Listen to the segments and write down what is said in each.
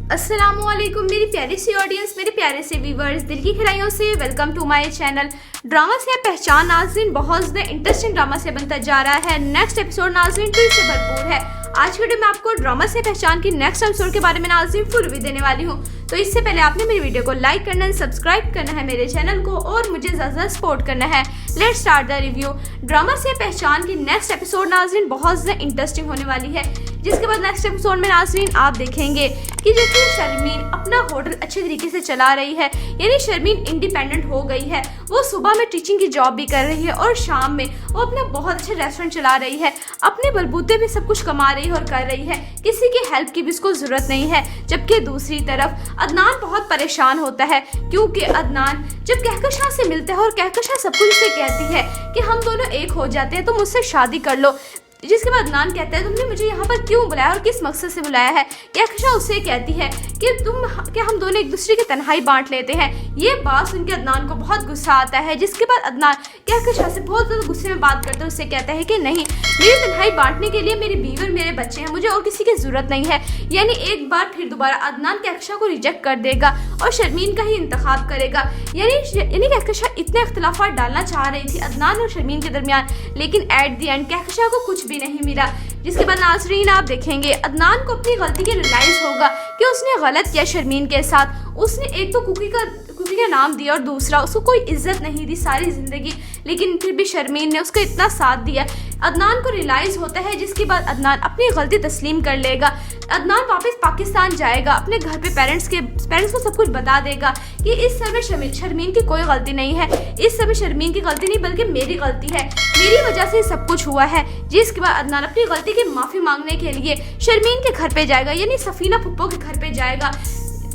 अस्सलामुअलैकुम मेरी प्यारी सी ऑडियंस, मेरे प्यारे से व्यूवर्स, दिल की गहराइयों से welcome to my channel. Drama से पहचान नाज़रीन बहुत ज़्यादा इंटरेस्टिंग ड्रामा से बनता जा रहा है। नेक्स्ट एपिसोड नाज़रीन ट्विस्ट से भरपूर है। आज की वीडियो में आपको ड्रामा से पहचान की नेक्स्ट एपिसोड के बारे में नाज़रीन फुल रिव्यू देने वाली हूँ। तो इससे पहले आपने मेरी वीडियो को लाइक करना है, सब्सक्राइब करना है मेरे चैनल को और मुझे ज़्यादा सपोर्ट करना है। Let's start the review. Drama से पहचान की नेक्स्ट एपिसोड नाज़रीन बहुत ज़्यादा इंटरेस्टिंग होने वाली है, जिसके बाद नेक्स्ट एपिसोड में नाज़रीन आप देखेंगे कि जैसे शर्मीन अपना होटल अच्छे तरीके से चला रही है, यानी शर्मीन इंडिपेंडेंट हो गई है। वो सुबह में टीचिंग की जॉब भी कर रही है और शाम में वो अपना बहुत अच्छे रेस्टोरेंट चला रही है। अपने बलबूते पे सब कुछ कमा रही है और कर रही है, किसी की हेल्प की भी उसको ज़रूरत नहीं है। जबकि दूसरी तरफ अदनान बहुत परेशान होता है, क्योंकि अदनान जब कहकशां से मिलता है और कहकशां सब कुछ से कहती है कि हम दोनों एक हो जाते हैं, तो मुझसे शादी कर लो। जिसके बाद अदनान कहता है तुमने मुझे यहाँ पर क्यों बुलाया और किस मकसद से बुलाया है। कहकशां उससे कहती है कि हम दोनों एक दूसरे की तन्हाई बांट लेते हैं। ये बात सुनकर अदनान को बहुत गुस्सा आता है, जिसके बाद अदनान कहकशां से बहुत ज़्यादा गुस्से में बात करते हैं। उससे कहता है कि नहीं, मेरी तन्हाई बांटने के लिए मेरी बीवी और मेरे बच्चे हैं, मुझे और किसी की ज़रूरत नहीं है। यानी एक बार फिर दोबारा अदनान कहकशां को रिजेक्ट कर देगा और शर्मीन का ही इंतखाब करेगा। यानी कहकशां इतने इख्तिलाफात डालना चाह रही थी अदनान और शर्मीन के दरमियान, लेकिन एट द एंड कहकशां को कुछ भी नहीं मिला। जिसके बाद नाज़रीन आप देखेंगे अदनान को अपनी गलती के रियलाइज होगा कि उसने गलत किया शर्मीन के साथ। उसने एक तो कुकी का नाम दिया और दूसरा उसको कोई इज्जत नहीं दी सारी ज़िंदगी, लेकिन फिर भी शर्मीन ने उसका इतना साथ दिया। अदनान को रियलाइज़ होता है, जिसके बाद अदनान अपनी गलती तस्लीम कर लेगा। अदनान वापस पाकिस्तान जाएगा, अपने घर पे पेरेंट्स को सब कुछ बता देगा कि इस समय शर्मीन की कोई गलती नहीं है, इस समय शर्मीन की गलती नहीं बल्कि मेरी गलती है, मेरी वजह से सब कुछ हुआ है। जिसके बाद अदनान अपनी गलती की माफ़ी मांगने के लिए शर्मीन के घर पे जाएगा, यानी सफीना पुप्पो के घर पे जाएगा।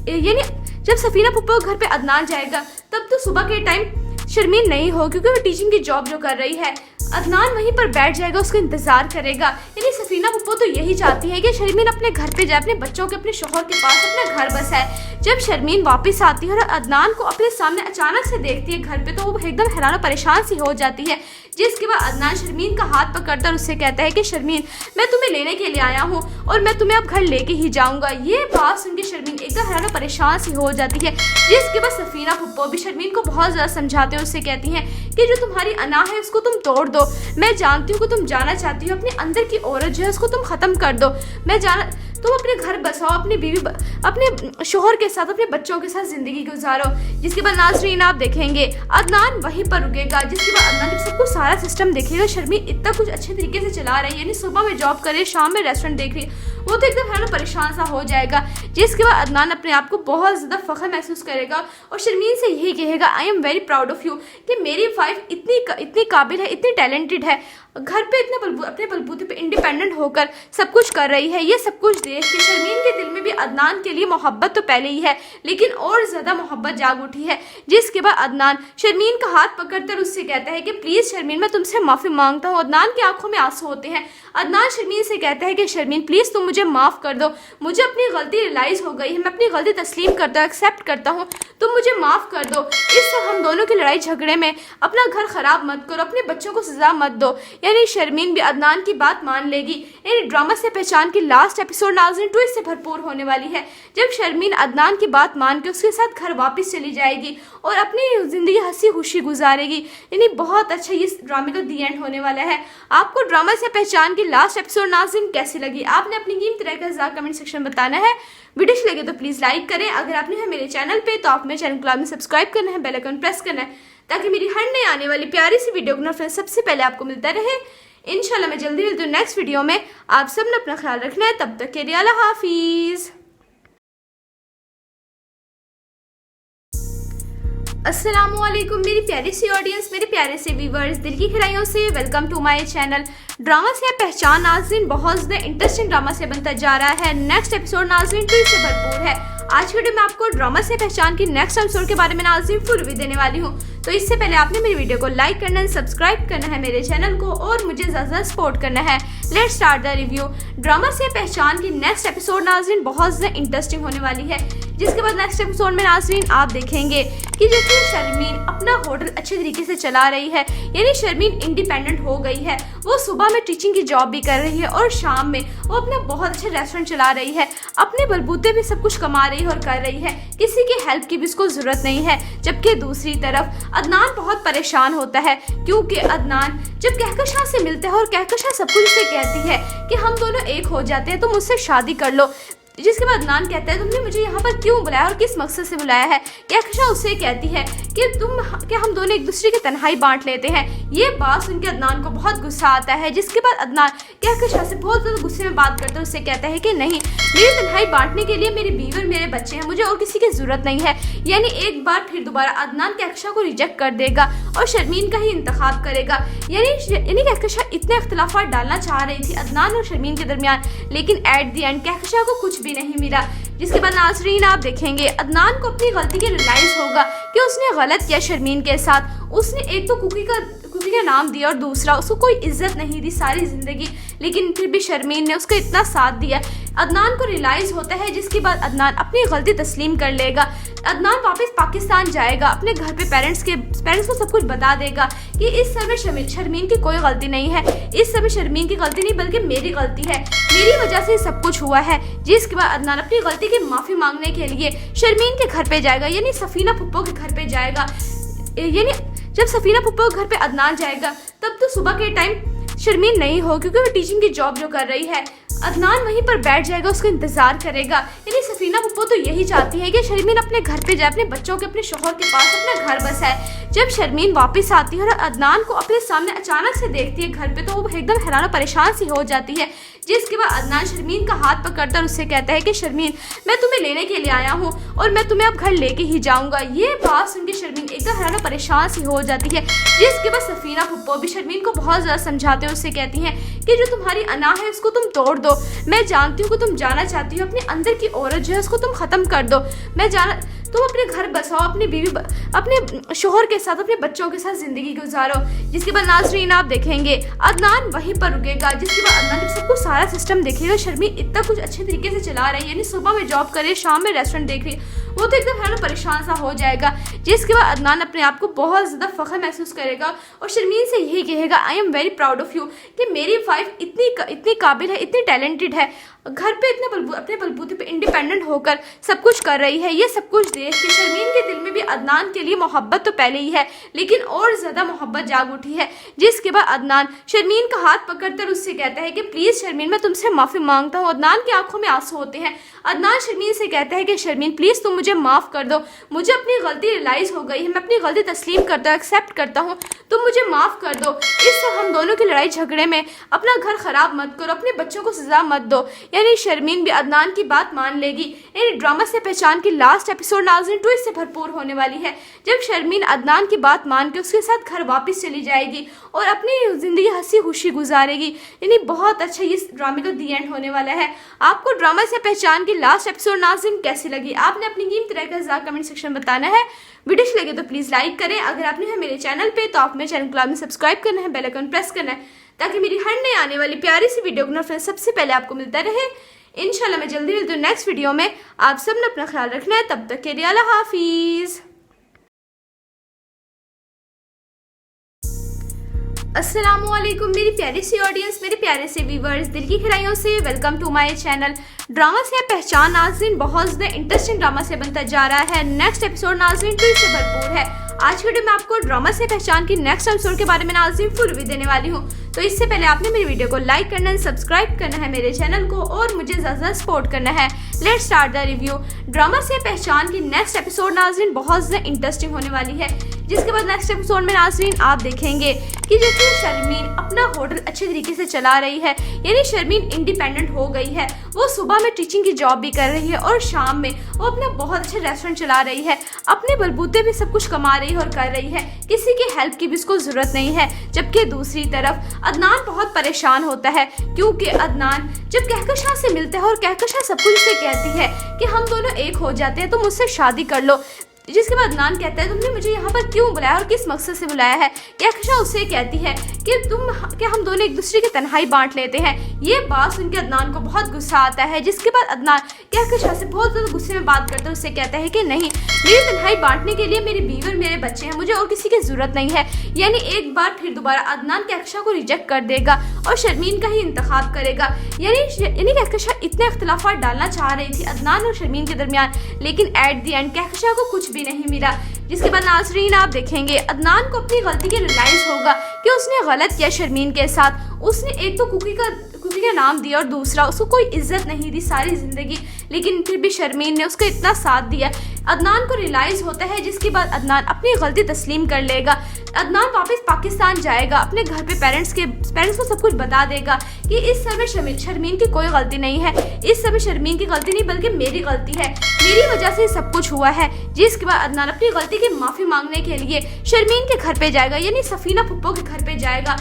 यानी जब सफीना पुप्पो के घर पे अदनान जाएगा तब तो सुबह के टाइम शर्मीन नहीं हो, क्योंकि वो टीचिंग की जॉब जो कर रही है। अदनान वहीं पर बैठ जाएगा, उसका इंतजार करेगा। यानी सफीना पुप्पो तो यही चाहती है कि शर्मीन अपने घर पे जाए, अपने बच्चों के, अपने शोहर के पास अपना घर बसाए। जब शर्मीन वापस आती है और अदनान को अपने सामने अचानक से देखती है घर पे, तो वो एकदम हैरान और परेशान सी हो जाती है। जिसके बाद अदनान शर्मीन का हाथ पकड़ता और उससे कहता है कि शर्मीन, मैं तुम्हें लेने के लिए आया हूँ और मैं तुम्हें अब घर लेके ही जाऊँगा। ये बात सुन के शर्मीन एकदम हैरान और परेशान सी हो जाती है। जिसके बाद सफीना पुप्पो भी शर्मीन को बहुत ज़्यादा समझाते हैं, उससे कहती हैं कि जो तुम्हारी अना है उसको तुम तोड़ दो। मैं जानती हूँ कि तुम जाना चाहती हो, अपने अंदर की औरत जो है उसको तुम ख़त्म कर दो। तुम अपने घर बसाओ, अपनी बीवी, अपने शोहर के साथ, अपने बच्चों के साथ ज़िंदगी गुजारो। जिसके बाद नाज़रीन आप देखेंगे अदनान वहीं पर रुकेगा। जिसके बाद अदनान जब सबको सारा सिस्टम देखेगा, शर्मीन इतना कुछ अच्छे तरीके से चला रही है, यानी सुबह में जॉब करे, शाम में रेस्टोरेंट देख रही है, वो तो एकदम हैरान परेशान सा हो जाएगा। जिसके बाद अदनान अपने आप को बहुत ज़्यादा फ़ख्र महसूस करेगा और शर्मीन से यही कहेगा, I am very proud of you, कि मेरी वाइफ इतनी काबिल है, इतनी टैलेंटेड है, घर पे अपने बलबूते पे इंडिपेंडेंट होकर सब कुछ कर रही है। ये सब कुछ देख के शर्मीन के दिल में भी अदनान के लिए मोहब्बत तो पहले ही है, लेकिन और ज़्यादा मोहब्बत जाग उठी है। जिसके बाद अदनान शर्मीन का हाथ पकड़कर उससे कहता है कि प्लीज़ शर्मीन, मैं तुमसे माफ़ी मांगता हूँ। अदनान की आंखों में आंसू होते हैं। अदनान शर्मीन से कहता है कि शर्मीन प्लीज़ तुम मुझे माफ़ कर दो, मुझे अपनी गलती रियलाइज़ हो गई है, मैं अपनी गलती तस्लीम करता हूँ, एक्सेप्ट करता हूँ, तुम मुझे माफ़ कर दो। इस हम दोनों की लड़ाई झगड़े में अपना घर ख़राब मत करो, अपने बच्चों को सज़ा मत दो। यानी शर्मीन भी अदनान की बात मान लेगी। यानी ड्रामा से पहचान की लास्ट एपिसोड नाज़रीन ट्विस्ट से भरपूर होने वाली है, जब शर्मीन अदनान की बात मान के उसके साथ घर वापस चली जाएगी और अपनी ज़िंदगी हंसी खुशी गुजारेगी। यानी बहुत अच्छा ये ड्रामे का दी एंड होने वाला है। आपको ड्रामा से पहचान की लास्ट एपिसोड नाज़रीन कैसी लगी, आपने अपनी कीमती राय का कमेंट सेक्शन में बताना है। वीडियो अच्छी लगे तो प्लीज़ लाइक करें। अगर आपने है मेरे चैनल पे तो आप मेरे चैनल को लाजमी सब्सक्राइब करना है, बेल आइकन प्रेस करना है, ताकि मेरी हर नई आने वाली प्यारी सी वीडियो को नोटिफिकेशन सबसे पहले आपको मिलता रहे। इंशाल्लाह मैं जल्दी मिलती हूँ नेक्स्ट वीडियो में। आप सब ने अपना ख्याल रखना है, तब तक के लिए अल्लाह हाफिज़। अस्सलामुअलैकुम मेरी प्यारी सी ऑडियंस, मेरे प्यारे से व्यूवर्स, दिल की गहराइयों से welcome to my channel. Drama से पहचान नाज़रीन बहुत ज़्यादा इंटरेस्टिंग ड्रामा से बनता जा रहा है। नेक्स्ट एपिसोड नाज़रीन ट्विस्ट से भरपूर है। आज की वीडियो में आपको ड्रामा से पहचान की नेक्स्ट एपिसोड के बारे में नाज़रीन फुल रिव्यू देने वाली हूँ। तो इससे पहले आपने मेरी वीडियो को लाइक करना है, सब्सक्राइब करना है मेरे चैनल को और मुझे ज़्यादा सपोर्ट करना है। Let's start the review. Drama से पहचान की नेक्स्ट एपिसोड नाज़रीन बहुत ज़्यादा इंटरेस्टिंग होने वाली है, जिसके बाद नेक्स्ट एपिसोड में नाज़रीन आप देखेंगे कि जैसे शर्मीन अपना होटल अच्छे तरीके से चला रही है, यानी शर्मीन इंडिपेंडेंट हो गई है। वो सुबह में टीचिंग की जॉब भी कर रही है और शाम में वो अपना बहुत अच्छे रेस्टोरेंट चला रही है, अपने बलबूते भी सब कुछ कमा रही है और कर रही है, किसी की हेल्प की भी उसको ज़रूरत नहीं है। जबकि दूसरी तरफ अदनान बहुत परेशान होता है, क्योंकि अदनान जब कहकशां से मिलते हैं और कहकशां सब कुछ से कहती है कि हम दोनों एक हो जाते हैं, तुम मुझसे शादी कर लो। जिसके बाद अदनान कहता है तुमने मुझे यहाँ पर क्यों बुलाया और किस मकसद से बुलाया है। कहकशां उससे कहती है कि हम दोनों एक दूसरे की तन्हाई बांट लेते हैं। ये बात सुन के अदनान को बहुत गुस्सा आता है, जिसके बाद अदनान कहकशां से बहुत ज़्यादा गुस्से में बात करते हुए उससे कहता है कि नहीं, मेरी तन्हाई बांटने के लिए मेरी बीवी और मेरे बच्चे हैं, मुझे और किसी की ज़रूरत नहीं है। यानी एक बार फिर दोबारा अदनान कहकशां को रिजेक्ट कर देगा और शर्मीन का ही इंतखाब करेगा। यानी कहकशां इतने इख्तिलाफात डालना चाह रही थी अदनान और शर्मीन के दरमियान, लेकिन एट द एंड कहकशां को कुछ भी नहीं मिला। जिसके बाद नाज़रीन आप देखेंगे अदनान को अपनी गलती के रियलाइज़ होगा कि उसने गलत किया शर्मीन के साथ। उसने एक तो कुकी का नाम दिया और दूसरा उसको कोई इज्जत नहीं दी सारी ज़िंदगी, लेकिन फिर भी शर्मीन ने उसका इतना साथ दिया। अदनान को रियलाइज़ होता है, जिसके बाद अदनान अपनी गलती तस्लीम कर लेगा। अदनान वापस पाकिस्तान जाएगा, अपने घर पे पेरेंट्स को सब कुछ बता देगा कि इस समय शर्मीन की कोई गलती नहीं है, इस समय शर्मीन की गलती नहीं बल्कि मेरी गलती है, मेरी वजह से सब कुछ हुआ है। जिसके बाद अदनान अपनी गलती की माफ़ी मांगने के लिए शर्मीन के घर पे जाएगा, यानी सफीना पुप्पो के घर पे जाएगा। यानी जब सफीना पुप्पो के घर पे अदनान जाएगा तब तो सुबह के टाइम शर्मीन नहीं हो, क्योंकि वो टीचिंग की जॉब जो कर रही है। अदनान वहीं पर बैठ जाएगा, उसका इंतजार करेगा। यानी सफीना पुप्पो तो यही चाहती है कि शर्मीन अपने घर पे जाए, अपने बच्चों के अपने शोहर के पास अपना घर बसाए। जब शर्मीन वापस आती है और अदनान को अपने सामने अचानक से देखती है घर पे, तो वो एकदम हैरान और परेशान सी हो जाती है। जिसके बाद अदनान शर्मीन का हाथ पकड़ता और उससे कहता है कि शर्मीन, मैं तुम्हें लेने के लिए आया हूँ और मैं तुम्हें अब घर लेके ही जाऊँगा। ये बात सुन के शर्मीन एकदम हैरान और परेशान सी हो जाती है। जिसके बाद सफीना पुप्पो भी शर्मीन को बहुत ज़्यादा समझाते हैं, उससे कहती हैं कि जो तुम्हारी अना है उसको तुम तोड़ दो। मैं जानती हूँ कि तुम जाना चाहती हो, अपने अंदर की औरत जो है उसको तुम ख़त्म कर दो। तुम अपने घर बसाओ, अपने शोहर के साथ, अपने बच्चों के साथ ज़िंदगी गुजारो। जिसके बाद नाज़रीन आप देखेंगे अदनान वहीं पर रुकेगा। जिसके बाद अदनान जब सबको सारा सिस्टम देखेगा, शर्मीन इतना कुछ अच्छे तरीके से चला रही है, यानी सुबह में जॉब कर रही है, शाम में रेस्टोरेंट देख रही है, वो तो एकदम हैरान परेशान सा हो जाएगा। जिसके बाद अदनान अपने आप को बहुत ज़्यादा फ़ख्र महसूस करेगा और शर्मीन से यही कहेगा, I am very proud of you, कि मेरी वाइफ इतनी काबिल है, इतनी टैलेंटेड है, घर पे अपने बलबूते पे इंडिपेंडेंट होकर सब कुछ कर रही है। ये सब कुछ देख के शर्मीन के दिल में भी अदनान के लिए मोहब्बत तो पहले ही है, लेकिन और ज़्यादा मोहब्बत जाग उठी है। जिसके बाद अदनान शर्मीन का हाथ पकड़कर उससे कहता है कि प्लीज़ शर्मीन, मैं तुमसे माफ़ी मांगता हूँ। अदनान की आंखों में आंसू होते हैं। अदनान शर्मीन से कहता है कि शर्मीन प्लीज़ तुम मुझे माफ़ कर दो, मुझे अपनी गलती रियलाइज़ हो गई है, मैं अपनी गलती तस्लीम करता हूँ, एक्सेप्ट करता हूँ, तुम मुझे माफ़ कर दो। इससे हम दोनों की लड़ाई झगड़े में अपना घर ख़राब मत करो, अपने बच्चों को सज़ा मत दो। यानी शर्मीन भी अदनान की बात मान लेगी। यानी ड्रामा से पहचान की लास्ट एपिसोड नाज़रीन ट्विस्ट से भरपूर होने वाली है, जब शर्मीन अदनान की बात मान के उसके साथ घर वापस चली जाएगी और अपनी ज़िंदगी हंसी खुशी गुजारेगी। यानी बहुत अच्छा इस ड्रामे का दी एंड होने वाला है। आपको ड्रामा से पहचान की लास्ट एपिसोड नाज़रीन कैसी लगी? आपने अपनी कीमती राय का ज़रूर कमेंट सेक्शन में बताना है। वीडियो अच्छी लगे तो प्लीज़ लाइक करें। अगर आपने है मेरे चैनल पे तो आप मेरे चैनल को लाजमी सब्सक्राइब करना है, बेल आइकन प्रेस करना है, ताकि मेरी हर नई आने वाली प्यारी सी वीडियो को नोटिफिकेशन सबसे पहले आपको मिलता रहे। इंशाल्लाह मैं जल्दी मिलती हूँ नेक्स्ट वीडियो में। आप सब ने अपना ख्याल रखना है, तब तक के लिए अल्लाह हाफिज़। अस्सलामुअलैकुम मेरी प्यारी सी ऑडियंस, मेरे प्यारे से व्यूवर्स, दिल की गहराइयों से welcome to my channel. Drama से पहचान नाज़रीन बहुत ज़्यादा इंटरेस्टिंग ड्रामा से बनता जा रहा है। नेक्स्ट एपिसोड नाज़रीन ट्विस्ट से भरपूर है। आज की वीडियो में आपको ड्रामा से पहचान की नेक्स्ट एपिसोड के बारे में नाज़रीन फुल रिव्यू देने वाली हूँ। तो इससे पहले आपने मेरी वीडियो को लाइक करना है, सब्सक्राइब करना है मेरे चैनल को और मुझे ज़्यादा सपोर्ट करना है। Let's start the review. Drama से पहचान की नेक्स्ट एपिसोड नाज़रीन बहुत ज़्यादा इंटरेस्टिंग होने वाली है। जिसके बाद नेक्स्ट एपिसोड में नाज़रीन आप देखेंगे कि जैसे शर्मीन अपना होटल अच्छे तरीके से चला रही है, यानी शर्मीन इंडिपेंडेंट हो गई है। वो सुबह में टीचिंग की जॉब भी कर रही है और शाम में वो अपना बहुत अच्छे रेस्टोरेंट चला रही है, अपने बलबूते भी सब कुछ कमा रही है और कर रही है, किसी की हेल्प की भी उसको ज़रूरत नहीं है। जबकि दूसरी तरफ अदनान बहुत परेशान होता है, क्योंकि अदनान जब कहकशां से मिलते हैं और कहकशां सब कुछ से कहती है कि हम दोनों एक हो जाते हैं, तुम मुझसे शादी कर लो। जिसके बाद अदनान कहता है तुमने मुझे यहाँ पर क्यों बुलाया और किस मकसद से बुलाया है। कहकशां उससे कहती है कि हम दोनों एक दूसरे की तन्हाई बांट लेते हैं। ये बात सुन के अदनान को बहुत गुस्सा आता है, जिसके बाद अदनान कहकशा से बहुत ज़्यादा गुस्से में बात करता है। उससे कहता है कि नहीं, मेरी तन्हाई बांटने के लिए मेरी बीवी और मेरे बच्चे हैं, मुझे और किसी की ज़रूरत नहीं है। यानी एक बार फिर दोबारा अदनान कहकशा को रिजेक्ट कर देगा और शर्मीन का ही इंतखाब करेगा। यानी कहकशा इतने इख्तिलाफात डालना चाह रही थी अदनान और शर्मीन के दरमियान, लेकिन एट दी एंड कहकशा को कुछ भी नहीं मिला। जिसके बाद नाज़रीन आप देखेंगे अदनान को अपनी गलती के रियलाइज़ होगा कि उसने गलत किया शर्मीन के साथ। उसने एक तो कुकी का नाम दिया और दूसरा उसको कोई इज्जत नहीं दी सारी ज़िंदगी, लेकिन फिर भी शर्मीन ने उसको इतना साथ दिया। अदनान को रियलाइज़ होता है, जिसके बाद अदनान अपनी गलती तस्लीम कर लेगा। अदनान वापस पाकिस्तान जाएगा, अपने घर पे पेरेंट्स को सब कुछ बता देगा कि इस समय शर्मीन की कोई गलती नहीं है, इस समय शर्मीन की गलती नहीं बल्कि मेरी गलती है, मेरी वजह से सब कुछ हुआ है। जिसके बाद अदनान अपनी गलती की माफ़ी मांगने के लिए शर्मीन के घर पे जाएगा, यानी सफीना फुप्पो के घर पे जाएगा।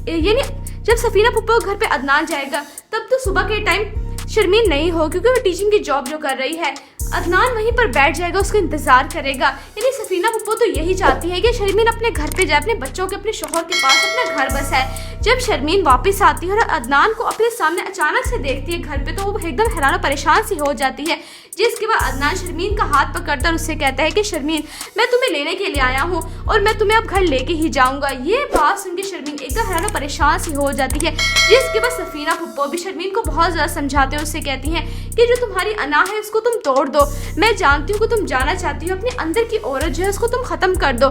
यानी जब सफीना फुप्पो के घर पे अदनान जाएगा तब तो सुबह के टाइम शर्मीन नहीं हो, क्योंकि वो टीचिंग की जॉब जो कर रही है। अदनान वहीं पर बैठ जाएगा, उसका इंतजार करेगा। यानी सफीना फुप्पो तो यही चाहती है कि शर्मीन अपने घर पे जाए, अपने बच्चों के, अपने शोहर के पास अपना घर बसाए। जब शर्मीन वापस आती है और अदनान को अपने सामने अचानक से देखती है घर पे, तो वो एकदम हैरान और परेशान सी हो जाती है। जिसके बाद अदनान शर्मीन का हाथ पकड़ता और उससे कहता है कि शर्मीन, मैं तुम्हें लेने के लिए आया हूँ और मैं तुम्हें अब घर लेके ही जाऊँगा। ये बात सुन के शर्मीन एकदम हैरान और परेशान सी हो जाती है। जिसके बाद सफीना फुप्पो भी शर्मीन को बहुत ज़्यादा समझाते हैं, उससे कहती हैं कि जो तुम्हारी अना है उसको तुम तोड़ दो। मैं जानती हूँ कि तुम जाना चाहती हो, अपने अंदर की औरत जो है उसको तुम ख़त्म कर दो।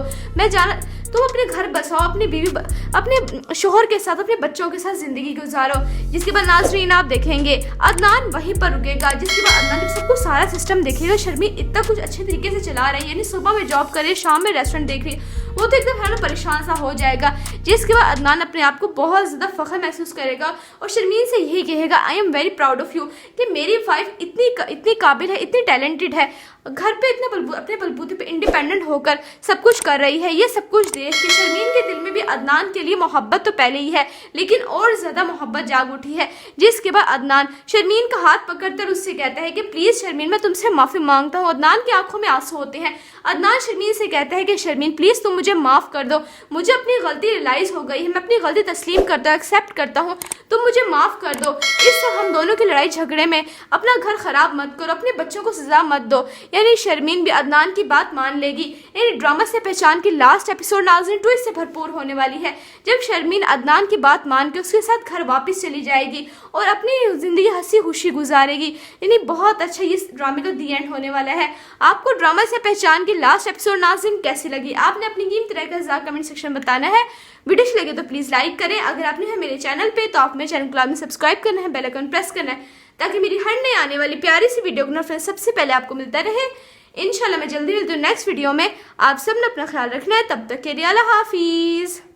तुम अपने घर बसाओ, अपनी बीवी, अपने शोहर के साथ, अपने बच्चों के साथ ज़िंदगी गुजारो। जिसके बाद नाज़रीन आप देखेंगे अदनान वहीं पर रुकेगा। जिसके बाद अदनान जब सबको सारा सिस्टम देखेगा, शर्मीन इतना कुछ अच्छे तरीके से चला रही है, यानी सुबह में जॉब करे, शाम में रेस्टोरेंट देख रही है, वो तो एकदम हैरान परेशान सा हो जाएगा। जिसके बाद अदनान अपने आप को बहुत ज़्यादा फ़ख्र महसूस करेगा और शर्मीन से यही कहेगा, I am very proud of you, कि मेरी वाइफ इतनी काबिल है, इतनी टैलेंटेड है, घर पे अपने बलबूते पे इंडिपेंडेंट होकर सब कुछ कर रही है। ये सब कुछ देख के शर्मीन के दिल में भी अदनान के लिए मोहब्बत तो पहले ही है, लेकिन और ज़्यादा मोहब्बत जाग उठी है। जिसके बाद अदनान शर्मीन का हाथ पकड़कर उससे कहता है कि प्लीज़ शर्मीन, मैं तुमसे माफ़ी मांगता हूँ। अदनान की आंखों में आंसू होते हैं। अदनान शर्मीन से कहता है कि शर्मीन प्लीज़ तुम मुझे माफ़ कर दो, मुझे अपनी गलती रियलाइज़ हो गई है, मैं अपनी गलती तस्लीम करता हूँ, एक्सेप्ट करता हूँ, तुम मुझे माफ़ कर दो। इससे हम दोनों की लड़ाई झगड़े में अपना घर ख़राब मत करो, अपने बच्चों को सज़ा मत दो। यानी शर्मीन भी अदनान की बात मान लेगी। यानी ड्रामा से पहचान की लास्ट एपिसोड नाज़रीन ट्विस्ट से भरपूर होने वाली है, जब शर्मीन अदनान की बात मान के उसके साथ घर वापस चली जाएगी और अपनी ज़िंदगी हंसी खुशी गुजारेगी। यानी बहुत अच्छा ये ड्रामे का दी एंड होने वाला है। आपको ड्रामा से पहचान की लास्ट एपिसोड नाज़रीन कैसी लगी? आपने अपनी कीमती राय का कमेंट सेक्शन में बताना है। वीडियो अच्छी लगे तो प्लीज़ लाइक करें। अगर आपने है मेरे चैनल पे तो आप मेरे चैनल को लाजमी सब्सक्राइब करना है, बेल आइकन प्रेस करना है, ताकि मेरी हर नई आने वाली प्यारी सी वीडियो को नोटिफिकेशन सबसे पहले आपको मिलता रहे। इंशाल्लाह मैं जल्दी मिलती हूँ नेक्स्ट वीडियो में। आप सब ने अपना ख्याल रखना है, तब तक के लिए अल्लाह हाफिज़।